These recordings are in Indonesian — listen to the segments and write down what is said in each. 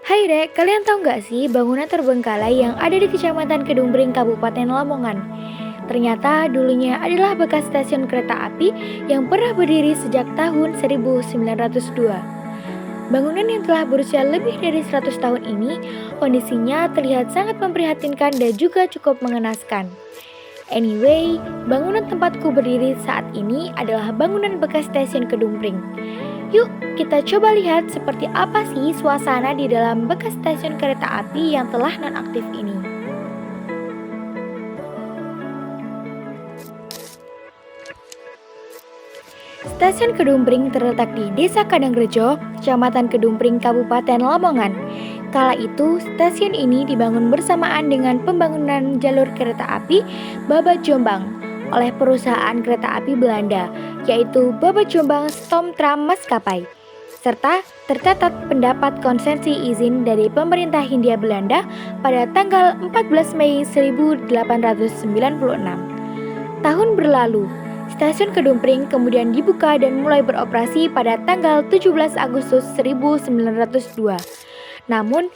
Hai Rek, kalian tahu nggak sih bangunan terbengkalai yang ada di Kecamatan Kedungbring, Kabupaten Lamongan? Ternyata dulunya adalah bekas stasiun kereta api yang pernah berdiri sejak tahun 1902. Bangunan yang telah berusia lebih dari 100 tahun ini, kondisinya terlihat sangat memprihatinkan dan juga cukup mengenaskan. Anyway, bangunan tempatku berdiri saat ini adalah bangunan bekas stasiun Kedungbring. Yuk, kita coba lihat seperti apa sih suasana di dalam bekas stasiun kereta api yang telah nonaktif ini. Stasiun Kedungpring terletak di Desa Kadangrejo, Kecamatan Kedungpring, Kabupaten Lamongan. Kala itu, stasiun ini dibangun bersamaan dengan pembangunan jalur kereta api Babat Jombang oleh perusahaan kereta api Belanda, yaitu Babat Jombang Stoomtram Maskapai, serta tercatat pendapat konsensi izin dari pemerintah Hindia Belanda pada tanggal 14 Mei 1896. Tahun berlalu, stasiun Kedungpring kemudian dibuka dan mulai beroperasi pada tanggal 17 Agustus 1902. Namun,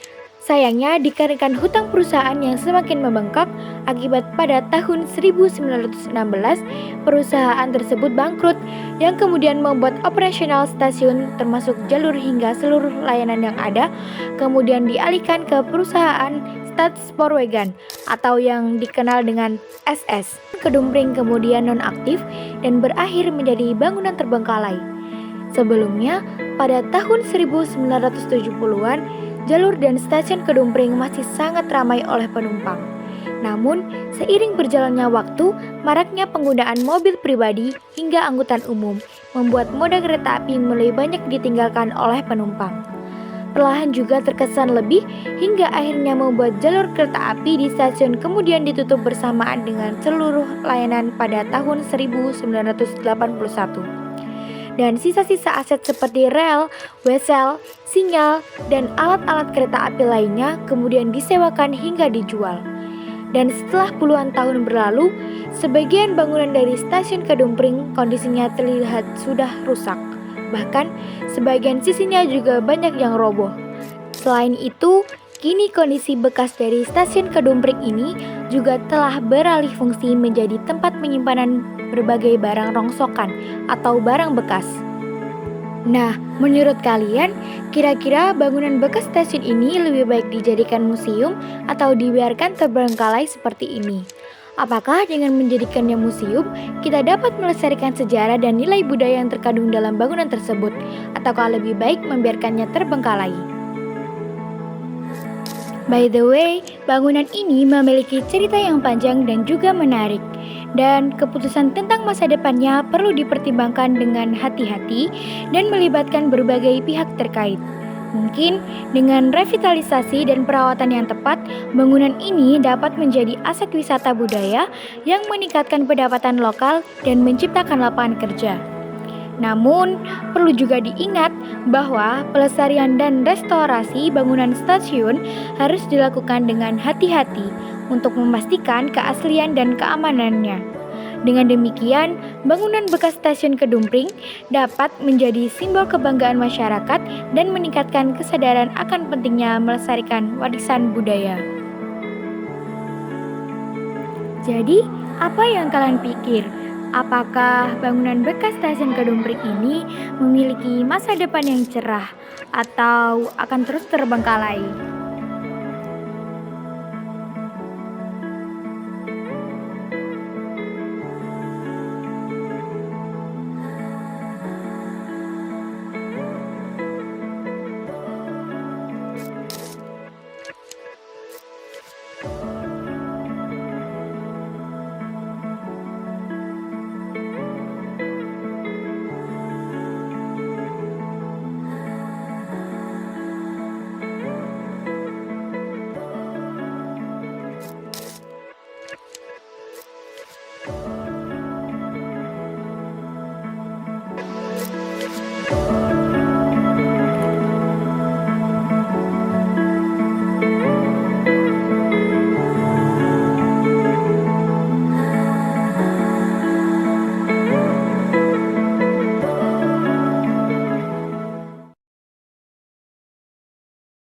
sayangnya dikarenakan hutang perusahaan yang semakin membengkak akibat pada tahun 1916 perusahaan tersebut bangkrut yang kemudian membuat operasional stasiun termasuk jalur hingga seluruh layanan yang ada kemudian dialihkan ke perusahaan Stadspoorwegen atau yang dikenal dengan SS. Kedungpring kemudian nonaktif dan berakhir menjadi bangunan terbengkalai. Sebelumnya, pada tahun 1970-an, jalur dan stasiun Kedungpring masih sangat ramai oleh penumpang. Namun, seiring berjalannya waktu, maraknya penggunaan mobil pribadi hingga angkutan umum membuat moda kereta api mulai banyak ditinggalkan oleh penumpang. Perlahan juga terkesan lebih hingga akhirnya membuat jalur kereta api di stasiun kemudian ditutup bersamaan dengan seluruh layanan pada tahun 1981. Dan sisa-sisa aset seperti rel, wesel, sinyal, dan alat-alat kereta api lainnya kemudian disewakan hingga dijual. Dan setelah puluhan tahun berlalu, sebagian bangunan dari stasiun Kedungpring kondisinya terlihat sudah rusak. Bahkan, sebagian sisinya juga banyak yang roboh. Selain itu, kini kondisi bekas dari stasiun Kedungpring ini juga telah beralih fungsi menjadi tempat penyimpanan berbagai barang rongsokan atau barang bekas. Nah, menurut kalian, kira-kira bangunan bekas stasiun ini lebih baik dijadikan museum atau dibiarkan terbengkalai seperti ini? Apakah dengan menjadikannya museum, kita dapat melestarikan sejarah dan nilai budaya yang terkandung dalam bangunan tersebut? Ataukah lebih baik membiarkannya terbengkalai? By the way, bangunan ini memiliki cerita yang panjang dan juga menarik. Dan keputusan tentang masa depannya perlu dipertimbangkan dengan hati-hati dan melibatkan berbagai pihak terkait. Mungkin dengan revitalisasi dan perawatan yang tepat, bangunan ini dapat menjadi aset wisata budaya yang meningkatkan pendapatan lokal dan menciptakan lapangan kerja. Namun, perlu juga diingat bahwa pelestarian dan restorasi bangunan stasiun harus dilakukan dengan hati-hati untuk memastikan keaslian dan keamanannya. Dengan demikian, bangunan bekas stasiun Kedungpring dapat menjadi simbol kebanggaan masyarakat dan meningkatkan kesadaran akan pentingnya melestarikan warisan budaya. Jadi, apa yang kalian pikir? Apakah bangunan bekas stasiun Kedungpring ini memiliki masa depan yang cerah atau akan terus terbengkalai?